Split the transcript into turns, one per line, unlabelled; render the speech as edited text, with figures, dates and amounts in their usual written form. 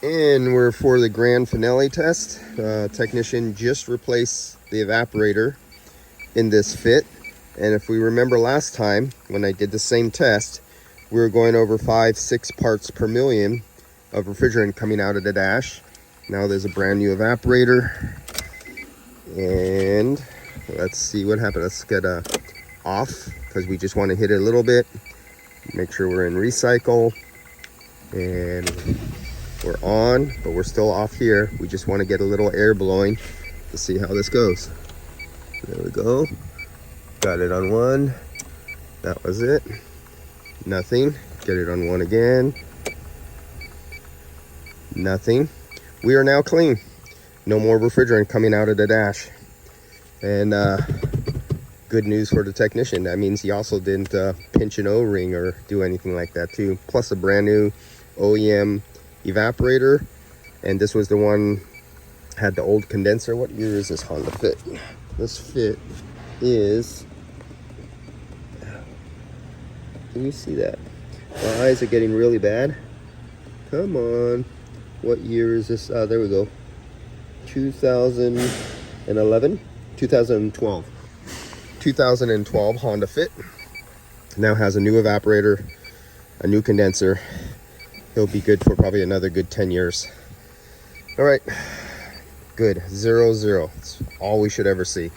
And we're for the grand finale test. Technician just replaced the evaporator in this fit. And if we remember last time when I did the same test, we were going over 5-6 parts per million of refrigerant coming out of the dash. Now there's a brand new evaporator. And let's see what happened. Let's get off, because we just want to hit it a little bit. Make sure we're in recycle. And we're on, but we're still off here. We just want to get a little air blowing to see how this goes. There we go. Got it on one. That was it. Nothing. Get it on one again. Nothing. We are now clean. No more refrigerant coming out of the dash. And good news for the technician. That means he also didn't pinch an O-ring or do anything like that too. Plus a brand new OEM evaporator. And this was the one had the old condenser. What year is this Honda Fit? This Fit is, can you see that? My eyes are getting really bad. Come on. What year is this? There we go. 2011? 2012. 2012 Honda Fit. Now has a new evaporator, a new condenser. He'll be good for probably another good 10 years. All right. Good. 0-0. It's all we should ever see.